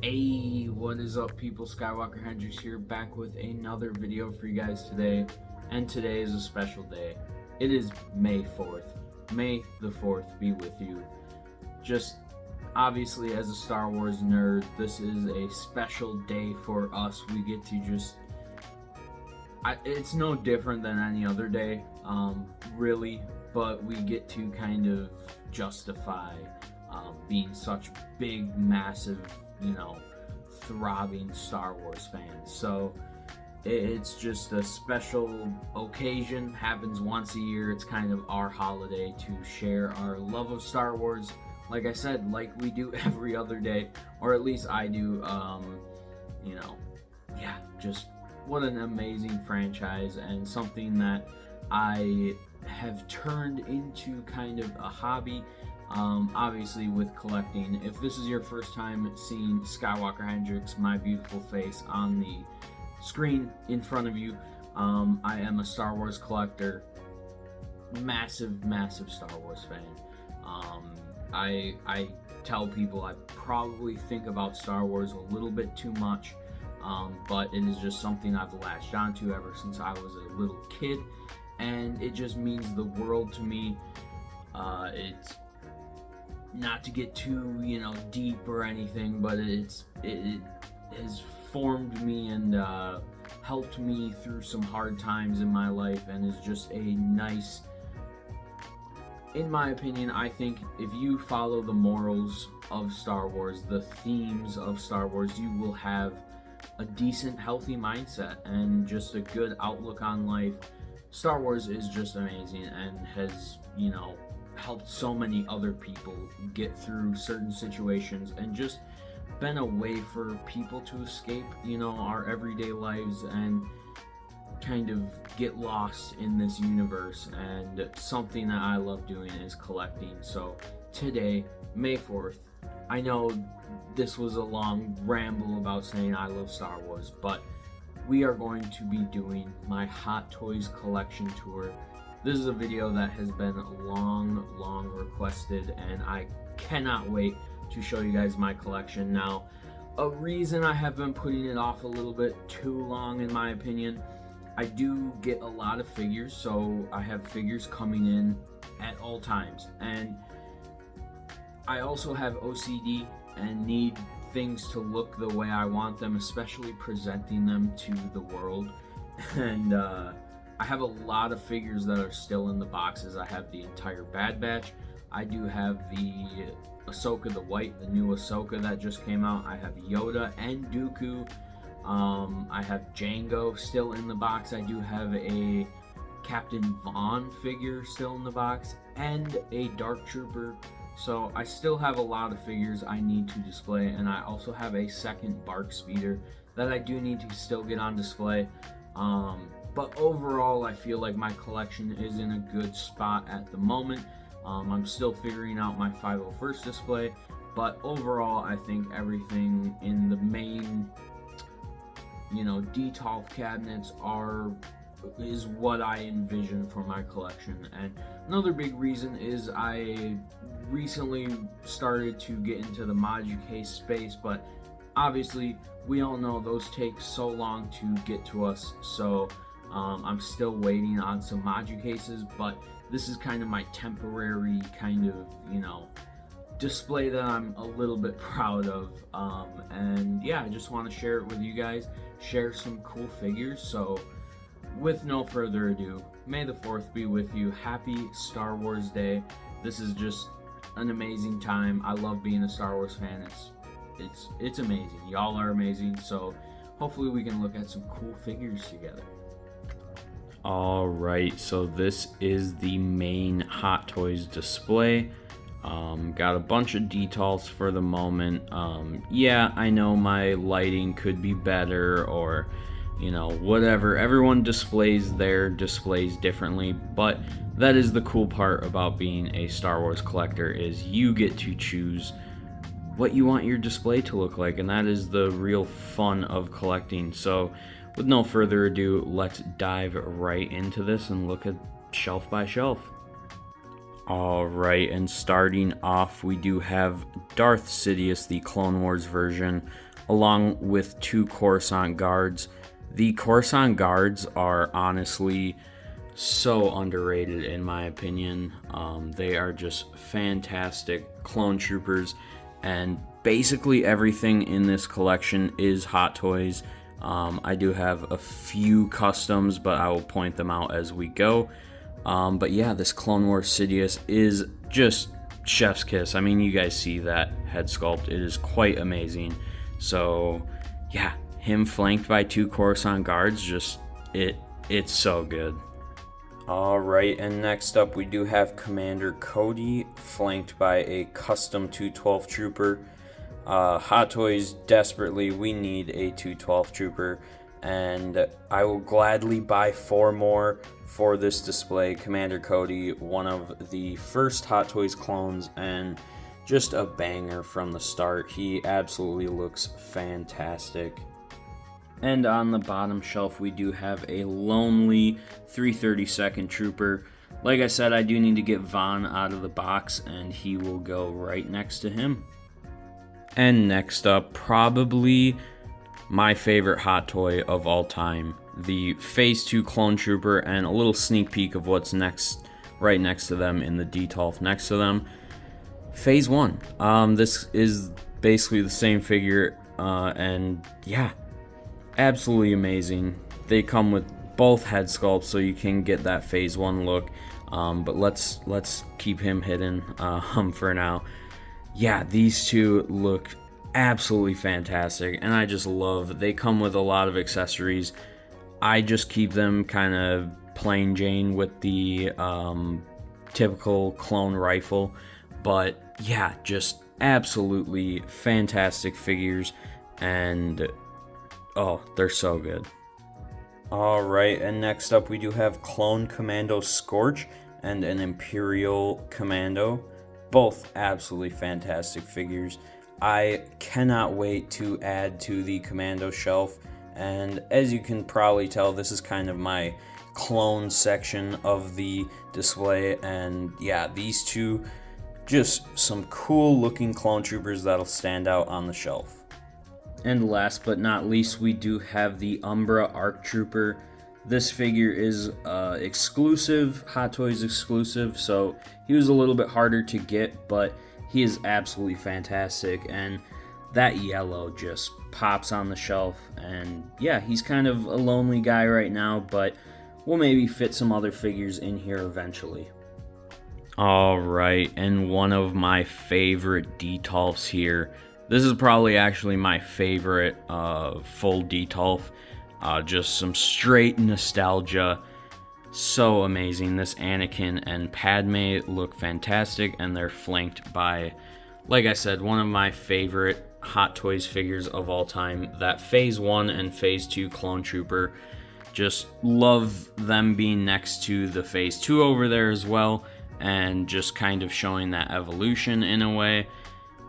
Hey, what is up, people? Skywalker Hendrix here, back with another video for you guys today. And today is a special day. It is May 4th. May the 4th be with you. Just obviously, as a Star Wars nerd, this is a special day for us. We get to it's no different than any other day, really, but we get to kind of justify being such big, massive, throbbing Star Wars fans. So it's just a special occasion, happens once a year. It's kind of our holiday to share our love of Star Wars, like I said, like we do every other day, or at least I do. Just what an amazing franchise, and something that I have turned into kind of a hobby. Obviously with collecting. If this is your first time seeing Skywalker Hendrix, my beautiful face on the screen in front of you, I am a Star Wars collector, massive Star Wars fan. I tell people I probably think about Star Wars a little bit too much, but it is just something I've latched onto ever since I was a little kid, and it just means the world to me. It's not to get too, deep or anything, but it has formed me and helped me through some hard times in my life, and is just a nice, in my opinion, I think if you follow the morals of Star Wars, the themes of Star Wars, you will have a decent, healthy mindset and just a good outlook on life. Star Wars is just amazing and has, helped so many other people get through certain situations, and just been a way for people to escape, our everyday lives and kind of get lost in this universe. And something that I love doing is collecting. So today, May 4th, I know this was a long ramble about saying I love Star Wars, but we are going to be doing my Hot Toys collection tour. This is a video that has been long requested, and I cannot wait to show you guys my collection. Now, a reason I have been putting it off a little bit too long, in my opinion, I do get a lot of figures, so I have figures coming in at all times, and I also have OCD and need things to look the way I want them, especially presenting them to the world. And I have a lot of figures that are still in the boxes. I have the entire Bad Batch. I do have the Ahsoka the White, the new Ahsoka that just came out. I have Yoda and Dooku. I have Jango still in the box. I do have a Captain Vaughn figure still in the box, and a Dark Trooper. So I still have a lot of figures I need to display, and I also have a second Bark Speeder that I do need to still get on display. But overall, I feel like my collection is in a good spot at the moment. I'm still figuring out my 501st display, but overall, I think everything in the main, detolf cabinets is what I envision for my collection. And another big reason is I recently started to get into the module case space, but obviously we all know those take so long to get to us. So I'm still waiting on some module cases, but this is kind of my temporary kind of, display that I'm a little bit proud of. And yeah, I just want to share it with you guys, share some cool figures. So with no further ado, May the 4th be with you. Happy Star Wars Day. This is just an amazing time. I love being a Star Wars fan. It's amazing. Y'all are amazing. So hopefully we can look at some cool figures together. Alright, so this is the main Hot Toys display. Got a bunch of details for the moment. Yeah, I know my lighting could be better, or whatever. Everyone displays their displays differently, but that is the cool part about being a Star Wars collector, is you get to choose what you want your display to look like, and that is the real fun of collecting. So with no further ado, let's dive right into this and look at shelf by shelf. Alright, and starting off, we do have Darth Sidious, the Clone Wars version. along with 2 Coruscant guards. The Coruscant guards are honestly so underrated in my opinion. They are just fantastic clone troopers, and basically everything in this collection is Hot Toys. I do have a few customs, but I will point them out as we go. But yeah, this Clone Wars Sidious is just chef's kiss. I mean, you guys see that head sculpt. It is quite amazing. So yeah, him flanked by 2 Coruscant guards, just it's so good. Alright, and next up we do have Commander Cody, flanked by a custom 212 trooper. Hot Toys, desperately, we need a 212 trooper, and I will gladly buy 4 more for this display. Commander Cody, one of the first Hot Toys clones, and just a banger from the start. He absolutely looks fantastic. And on the bottom shelf, we do have a lonely 332nd Trooper. Like I said, I do need to get Vaughn out of the box, and he will go right next to him. And next up, probably my favorite Hot Toy of all time, the Phase 2 Clone Trooper, and a little sneak peek of what's next, right next to them in the detolf next to them. Phase 1. This is basically the same figure, and yeah, absolutely amazing. They come with both head sculpts, so you can get that Phase 1 look. But let's keep him hidden for now. Yeah, these two look absolutely fantastic, and I just love. They come with a lot of accessories. I just keep them kind of plain Jane with the typical clone rifle, but yeah, just absolutely fantastic figures, and oh, they're so good. Alright, and next up we do have Clone Commando Scorch and an Imperial Commando. Both absolutely fantastic figures. I cannot wait to add to the Commando shelf, and as you can probably tell, this is kind of my clone section of the display, and yeah, these two, just some cool looking clone troopers that'll stand out on the shelf. And last but not least, we do have the Umbra Arc Trooper. This figure is exclusive, Hot Toys exclusive, so he was a little bit harder to get, but he is absolutely fantastic, and that yellow just pops on the shelf. And yeah, he's kind of a lonely guy right now, but we'll maybe fit some other figures in here eventually. Alright, and one of my favorite detolfs here. This is probably actually my favorite full detolf. Just some straight nostalgia. So amazing. This Anakin and Padme look fantastic, and they're flanked by, like I said, one of my favorite Hot Toys figures of all time. That Phase 1 and Phase 2 Clone Trooper. Just love them being next to the Phase 2 over there as well, and just kind of showing that evolution in a way.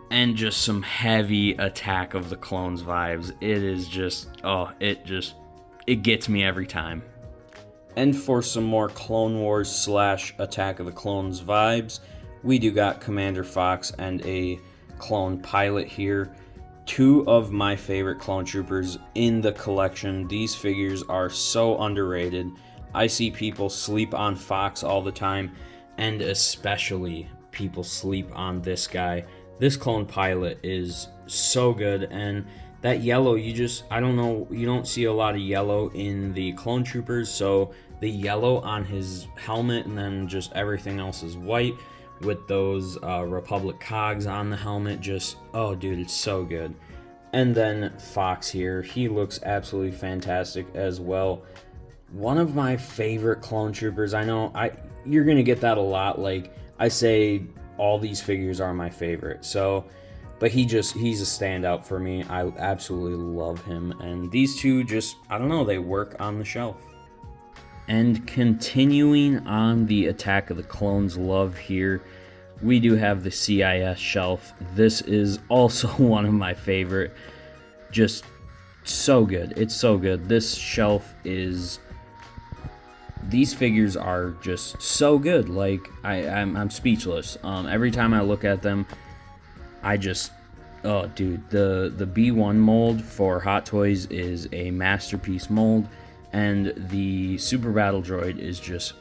And just some heavy Attack of the Clones vibes. It is just, oh, it gets me every time. And for some more Clone Wars / Attack of the Clones vibes, we do got Commander Fox and a clone pilot here. Two of my favorite clone troopers in the collection. These figures are so underrated. I see people sleep on Fox all the time, and especially people sleep on this guy. This clone pilot is so good, and that yellow, I don't know, you don't see a lot of yellow in the clone troopers, so the yellow on his helmet and then just everything else is white with those Republic cogs on the helmet, just, oh dude, it's so good. And then Fox here, he looks absolutely fantastic as well. One of my favorite clone troopers. I know you're gonna get that a lot, like I say all these figures are my favorite, so, but he's a standout for me. I absolutely love him, and these two just, I don't know, they work on the shelf. And continuing on the Attack of the Clones love here, we do have the CIS shelf. This is also one of my favorite. Just so good. It's so good. This shelf is, these figures are just so good. Like, I'm speechless. Every time I look at them, I just, Oh, dude, the B1 mold for Hot Toys is a masterpiece mold, and the Super Battle Droid is just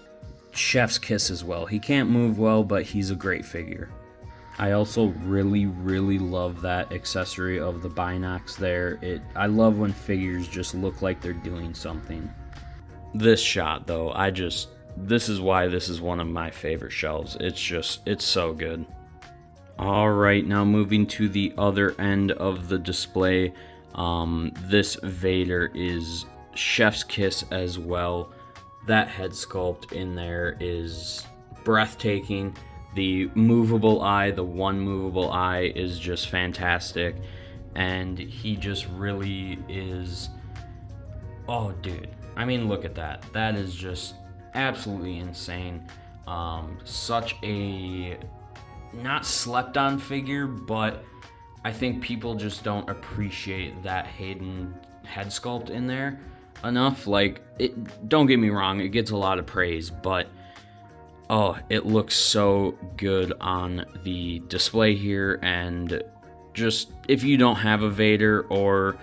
chef's kiss as well. He can't move well, but he's a great figure. I also really, really love that accessory of the binocs there. I love when figures just look like they're doing something. This shot, though, this is why this is one of my favorite shelves. It's so good. Alright, now moving to the other end of the display, this Vader is chef's kiss as well. That head sculpt in there is breathtaking. The movable eye, the one movable eye, is just fantastic. And he just really is... Oh, dude. I mean, look at that. That is just absolutely insane. Such a... not slept on figure, but I think people just don't appreciate that Hayden head sculpt in there enough. Like, don't get me wrong, it gets a lot of praise, but oh, it looks so good on the display here. And just, if you don't have a Vader or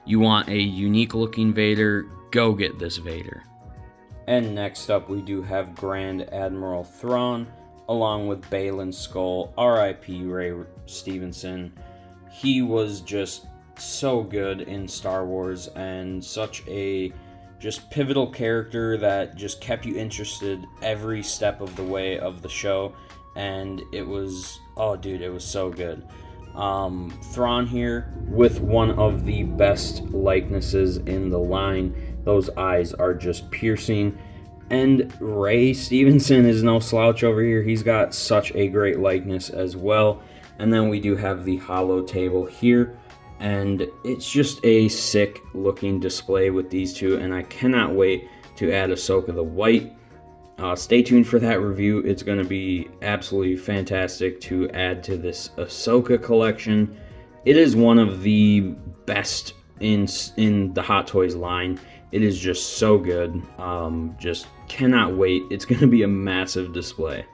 you want a unique looking Vader, go get this Vader. And next up we do have Grand Admiral Thrawn, along with Balin's skull. R.I.P. Ray Stevenson. He was just so good in Star Wars, and such a just pivotal character that just kept you interested every step of the way of the show. And it was, oh dude, it was so good. Thrawn here with one of the best likenesses in the line. Those eyes are just piercing. And Ray Stevenson is no slouch over here. He's got such a great likeness as well. And then we do have the holo table here. And it's just a sick looking display with these two. And I cannot wait to add Ahsoka the White. Stay tuned for that review. It's going to be absolutely fantastic to add to this Ahsoka collection. It is one of the best in the Hot Toys line. It is just so good. Just cannot wait. It's going to be a massive display.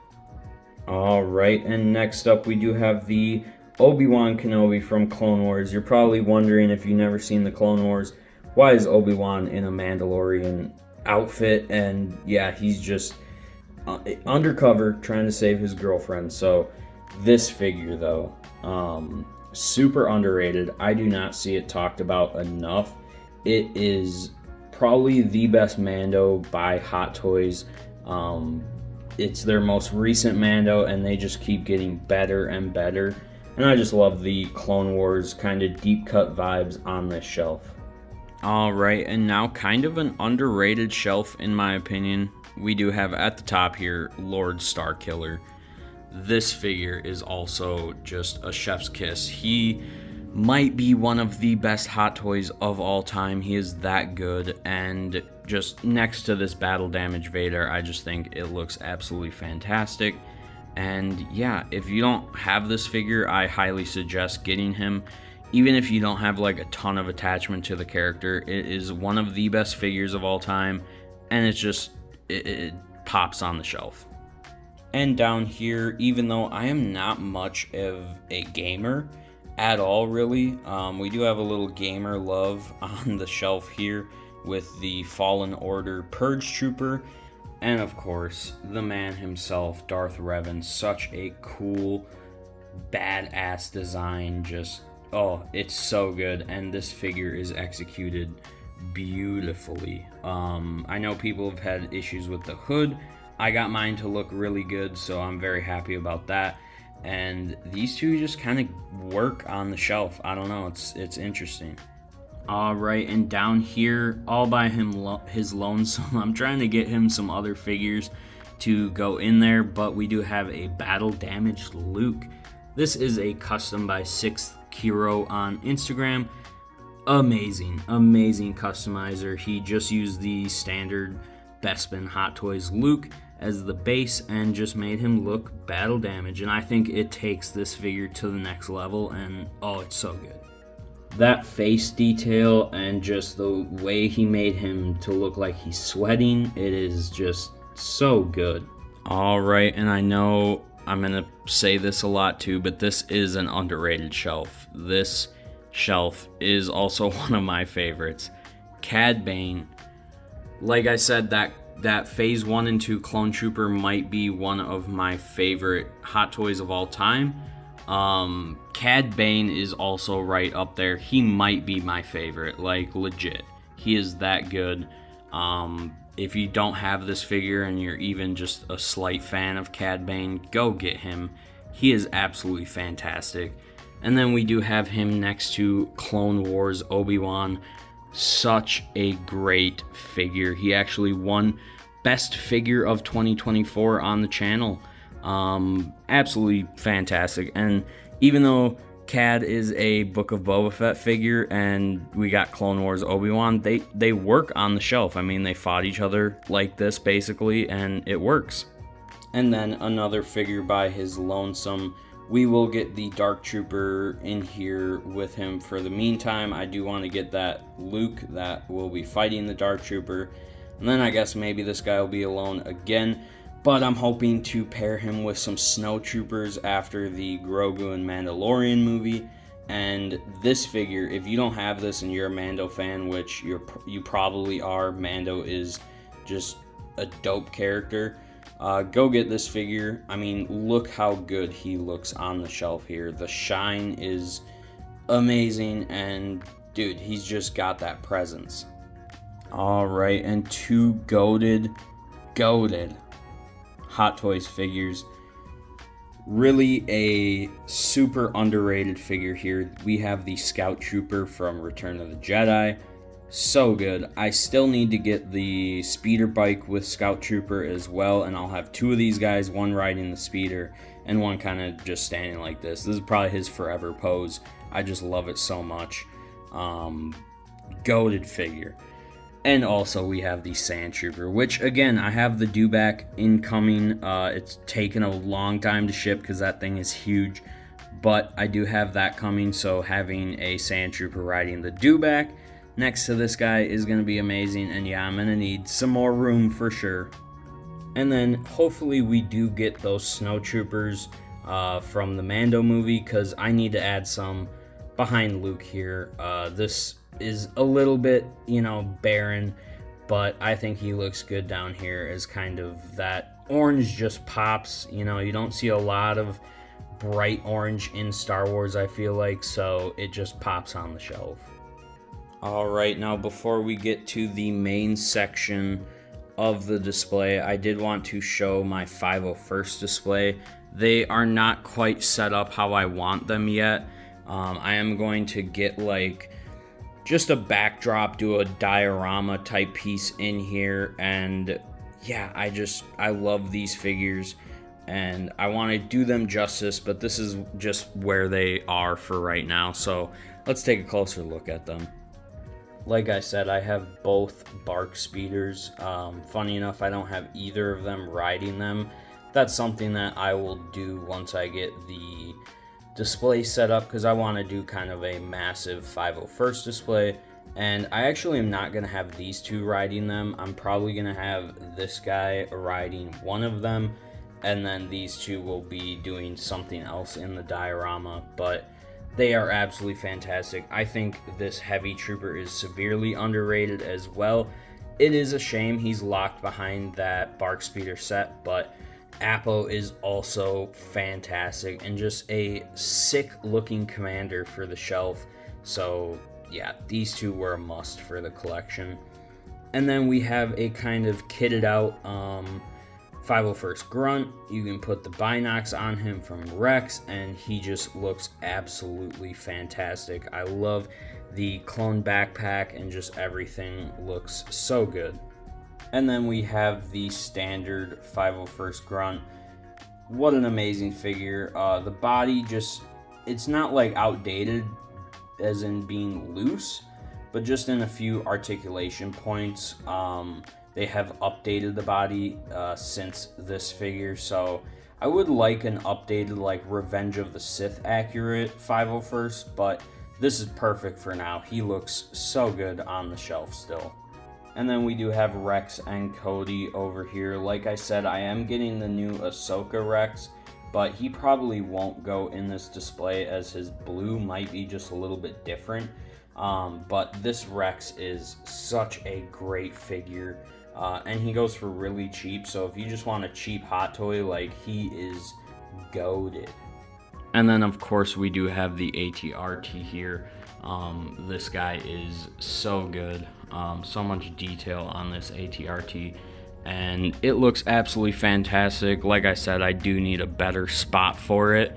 Alright, and next up we do have the Obi-Wan Kenobi from Clone Wars. You're probably wondering, if you've never seen the Clone Wars, why is Obi-Wan in a Mandalorian outfit? And yeah, he's just undercover trying to save his girlfriend. So this figure though, super underrated. I do not see it talked about enough. It is probably the best Mando by Hot Toys. It's their most recent Mando, and they just keep getting better and better. And I just love the Clone Wars kind of deep cut vibes on this shelf. Alright, and now kind of an underrated shelf in my opinion. We do have at the top here Lord Starkiller. This figure is also just a chef's kiss. He might be one of the best Hot Toys of all time. He is that good, and just next to this battle damage Vader, I just think it looks absolutely fantastic. And yeah, if you don't have this figure, I highly suggest getting him. Even if you don't have like a ton of attachment to the character, it is one of the best figures of all time, and it's just, it pops on the shelf. And down here, even though I am not much of a gamer at all really, we do have a little gamer love on the shelf here with the Fallen Order Purge Trooper. And of course, the man himself, Darth Revan. Such a cool, badass design. Just, oh, it's so good. And this figure is executed beautifully. I know people have had issues with the hood. I got mine to look really good, so I'm very happy about that. And these two just kind of work on the shelf. I don't know, it's interesting. Alright, and down here, all by his lonesome, I'm trying to get him some other figures to go in there, but we do have a battle damaged Luke. This is a custom by 6th Kiro on Instagram. Amazing customizer. He just used the standard Bespin Hot Toys Luke as the base and just made him look battle damaged, and I think it takes this figure to the next level, and oh, it's so good. That face detail and just the way he made him to look like he's sweating, it is just so good. Alright, and I know I'm going to say this a lot too, but this is an underrated shelf. This shelf is also one of my favorites. Cad Bane. Like I said, that Phase 1 and 2 Clone Trooper might be one of my favorite Hot Toys of all time. Cad Bane is also right up there. He might be my favorite, like legit. He is that good. If you don't have this figure and you're even just a slight fan of Cad Bane, go get him. He is absolutely fantastic. And then we do have him next to Clone Wars Obi-Wan. Such a great figure. He actually won Best Figure of 2024 on the channel. Absolutely fantastic. And even though Cad is a Book of Boba Fett figure and we got Clone Wars Obi-Wan, they work on the shelf. I mean, they fought each other like this basically, and it works. And then another figure by his lonesome. We will get the Dark Trooper in here with him for the meantime. I do want to get that Luke that will be fighting the Dark Trooper. And then I guess maybe this guy will be alone again. But I'm hoping to pair him with some Snow Troopers after the Grogu and Mandalorian movie. And this figure, if you don't have this and you're a Mando fan, which you probably are, Mando is just a dope character, go get this figure. I mean, look how good he looks on the shelf here. The shine is amazing, and dude, he's just got that presence. Alright, and two goated Hot Toys figures. Really a super underrated figure here. We have the Scout Trooper from Return of the Jedi. So good. I still need to get the speeder bike with Scout Trooper as well, and I'll have two of these guys, one riding the speeder and one kind of just standing like this. This is probably his forever pose. I just love it so much. Goated figure. And also we have the Sand Trooper, which again, I have the dewback incoming. It's taken a long time to ship because that thing is huge, but I do have that coming, so having a Sand Trooper riding the dewback next to this guy is going to be amazing, and yeah, I'm going to need some more room for sure. And then hopefully we do get those Snow Troopers from the Mando movie, because I need to add some behind Luke here. This is a little bit, barren, but I think he looks good down here as kind of that orange just pops. You don't see a lot of bright orange in Star Wars, I feel like, so it just pops on the shelf. Alright, now before we get to the main section of the display, I did want to show my 501st display. They are not quite set up how I want them yet. I am going to get just a backdrop, do a diorama type piece in here, and yeah, I love these figures and I want to do them justice, but this is just where they are for right now, so let's take a closer look at them. Like I said, I have both Bark Speeders. Funny enough, I don't have either of them riding them. That's something that I will do once I get the display set up, because I want to do kind of a massive 501st display, and I actually am not going to have these two riding them. I'm probably going to have this guy riding one of them, and then these two will be doing something else in the diorama, but they are absolutely fantastic. I think this Heavy Trooper is severely underrated as well. It is a shame he's locked behind that Bark Speeder set, but Apo is also fantastic and just a sick looking commander for the shelf. So yeah, these two were a must for the collection. And then we have a kind of kitted out 501st Grunt. You can put the binocs on him from Rex, and he just looks absolutely fantastic. I love the clone backpack, and just everything looks so good. And then we have the standard 501st Grunt. What an amazing figure. The body it's not outdated as in being loose, but just in a few articulation points. They have updated the body since this figure, so I would like an updated Revenge of the Sith accurate 501st, but this is perfect for now. He looks so good on the shelf still. And then we do have Rex and Cody over here. Like I said, I am getting the new Ahsoka Rex, but he probably won't go in this display as his blue might be just a little bit different. But this Rex is such a great figure, and he goes for really cheap. So if you just want a cheap hot toy, like, he is goated. And then of course we do have the ATRT here. This guy is so good. So much detail on this ATRT, and it looks absolutely fantastic. Like I said, I do need a better spot for it,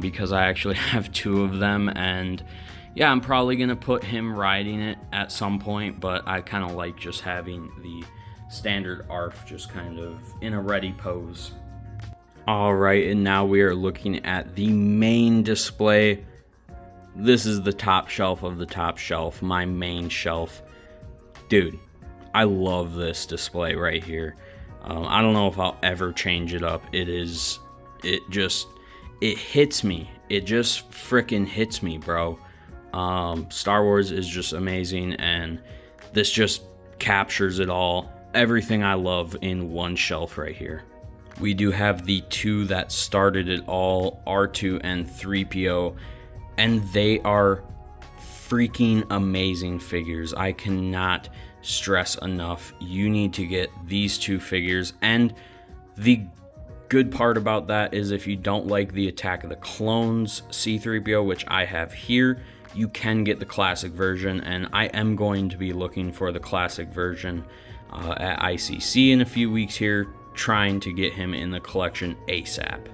because I actually have two of them, and yeah, I'm probably gonna put him riding it at some point, but I kind of like just having the standard ARF just kind of in a ready pose. Alright, and now we are looking at the main display. This is the top shelf of the top shelf, my main shelf. Dude, I love this display right here. I don't know if I'll ever change it up. It hits me. It just freaking hits me, bro. Star Wars is just amazing, and this just captures it all. Everything I love in one shelf right here. We do have the two that started it all, R2 and 3PO, and they are freaking amazing figures. I cannot stress enough, you need to get these two figures. And the good part about that is if you don't like the Attack of the Clones C-3PO, which I have here, you can get the classic version, and I am going to be looking for the classic version at ICC in a few weeks here, trying to get him in the collection ASAP.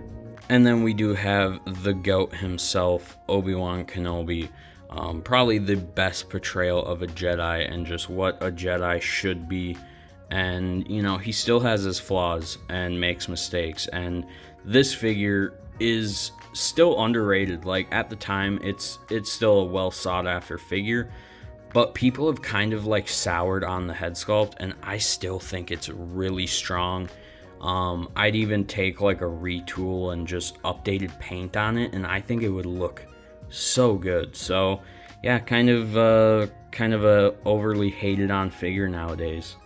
And then we do have the GOAT himself, Obi-Wan Kenobi. Probably the best portrayal of a Jedi and just what a Jedi should be. And, you know, he still has his flaws and makes mistakes. And this figure is still underrated. Like, at the time, it's still a well sought after figure. But people have kind of like soured on the head sculpt, and I still think it's really strong. I'd even take like a retool and just updated paint on it, and I think it would look so good. So yeah, kind of a overly hated on figure nowadays.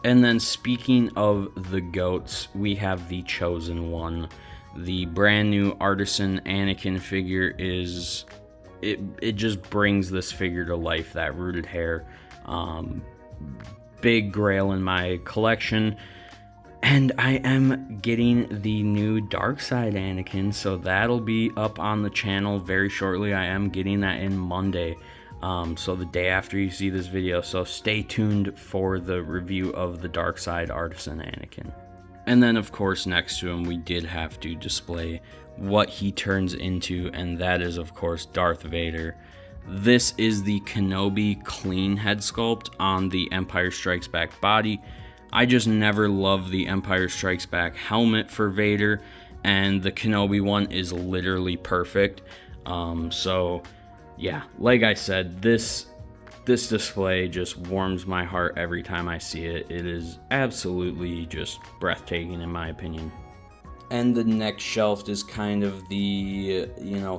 And then speaking of the GOATs, we have the chosen one. The brand new Artisan Anakin figure is it just brings this figure to life. That rooted hair, big grail in my collection. And I am getting the new Dark Side Anakin, so that'll be up on the channel very shortly. I am getting that in Monday, so the day after you see this video. So stay tuned for the review of the Dark Side Artisan Anakin. And then, of course, next to him, we did have to display what he turns into, and that is, of course, Darth Vader. This is the Kenobi clean head sculpt on the Empire Strikes Back body. I just never loved the Empire Strikes Back helmet for Vader, and the Kenobi one is literally perfect. So yeah, like I said, this display just warms my heart every time I see it. It is absolutely just breathtaking in my opinion. And the next shelf is kind of the,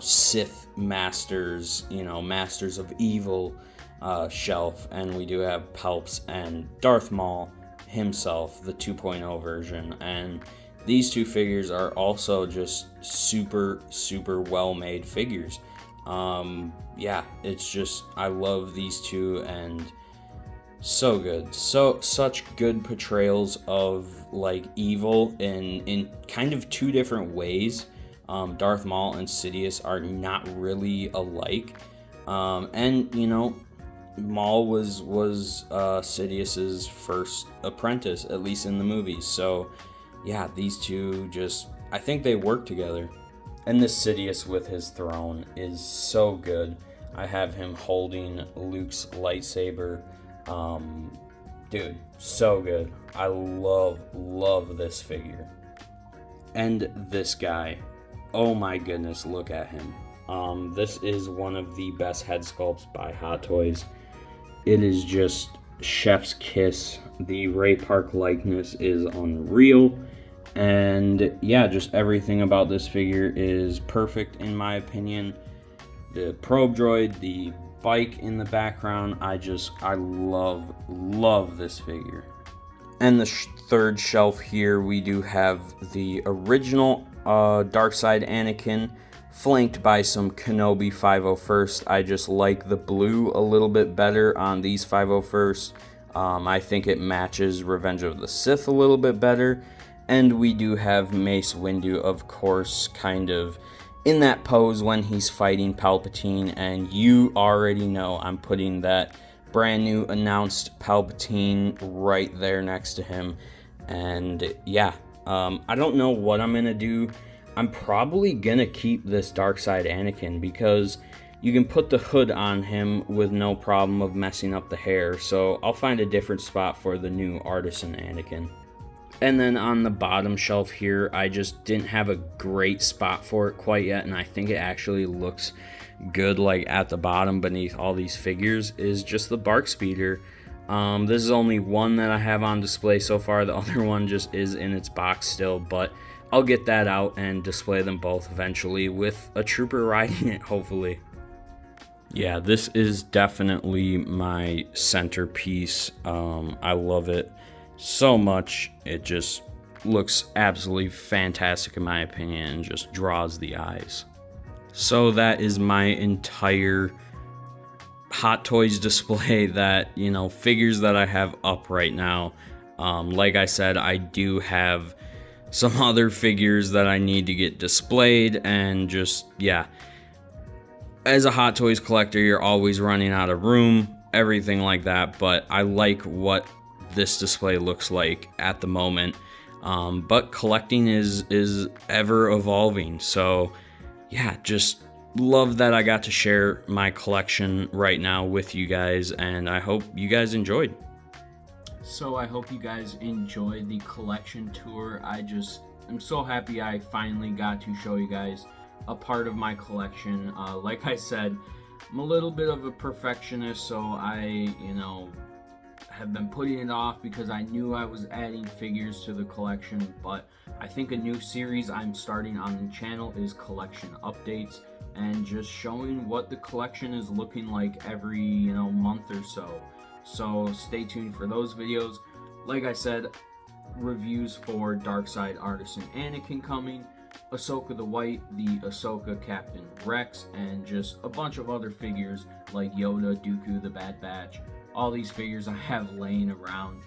Sith Masters, Masters of Evil shelf, and we do have Palps and Darth Maul himself, the 2.0 version, and these two figures are also just super well made figures. Yeah, it's just, I love these two, and so good. Such good portrayals of like evil in kind of two different ways. Darth Maul and Sidious are not really alike, and Maul was Sidious's first apprentice, at least in the movies. So yeah, these two just, I think they work together. And this Sidious with his throne is so good. I have him holding Luke's lightsaber. Dude, so good. I love this figure. And this guy, oh my goodness, look at him. This is one of the best head sculpts by Hot Toys. It is just chef's kiss. The Ray Park likeness is unreal. And yeah, just everything about this figure is perfect in my opinion. The probe droid, the bike in the background, I love this figure. And the third shelf here, we do have the original Dark Side Anakin, flanked by some Kenobi 501st. I just like the blue a little bit better on these 501st. I think it matches Revenge of the Sith a little bit better. And we do have Mace Windu, of course, kind of in that pose when he's fighting Palpatine. And you already know I'm putting that brand new announced Palpatine right there next to him. And yeah, I don't know what I'm going to do. I'm probably going to keep this Dark Side Anakin because you can put the hood on him with no problem of messing up the hair. So I'll find a different spot for the new Artisan Anakin. And then on the bottom shelf here, I just didn't have a great spot for it quite yet. And I think it actually looks good like at the bottom beneath all these figures is just the Bark Speeder. This is only one that I have on display so far. The other one just is in its box still, but I'll get that out and display them both eventually with a trooper riding it, hopefully. Yeah, this is definitely my centerpiece. I love it so much. It just looks absolutely fantastic in my opinion and just draws the eyes. So that is my entire Hot Toys display that, figures that I have up right now. Like I said, I do have some other figures that I need to get displayed, and just, yeah. As a Hot Toys collector, you're always running out of room, everything like that, but I like what this display looks like at the moment. But collecting is ever evolving, so yeah, just love that I got to share my collection right now with you guys, and I hope you guys enjoyed. So I hope you guys enjoyed the collection tour. I'm so happy I finally got to show you guys a part of my collection. Like I said, I'm a little bit of a perfectionist, so I, have been putting it off because I knew I was adding figures to the collection, but I think a new series I'm starting on the channel is collection updates and just showing what the collection is looking like every, month or so. So stay tuned for those videos. Like I said, reviews for Dark Side Artisan Anakin coming, Ahsoka the White, the Ahsoka Captain Rex, and just a bunch of other figures like Yoda, Dooku, the Bad Batch. All these figures I have laying around.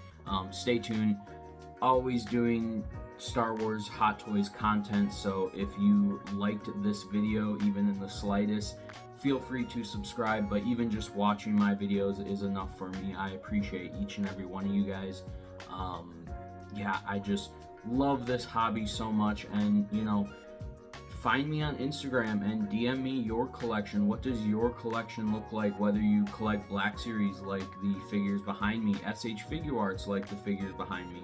Stay tuned. Always doing Star Wars Hot Toys content, so if you liked this video even in the slightest, feel free to subscribe. But even just watching my videos is enough for me. I appreciate each and every one of you guys. Yeah, I just love this hobby so much, and find me on Instagram and DM me your collection. What does your collection look like? Whether you collect Black Series like the figures behind me, SH Figure Arts like the figures behind me,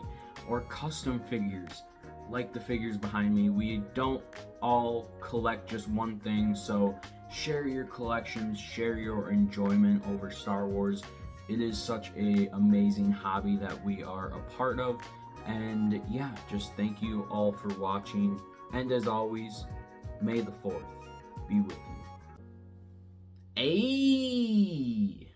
or custom figures like the figures behind me. We don't all collect just one thing, so share your collections, share your enjoyment over Star Wars. It is such an amazing hobby that we are a part of. And yeah, just thank you all for watching. And as always, may the 4th be with you. Ayy!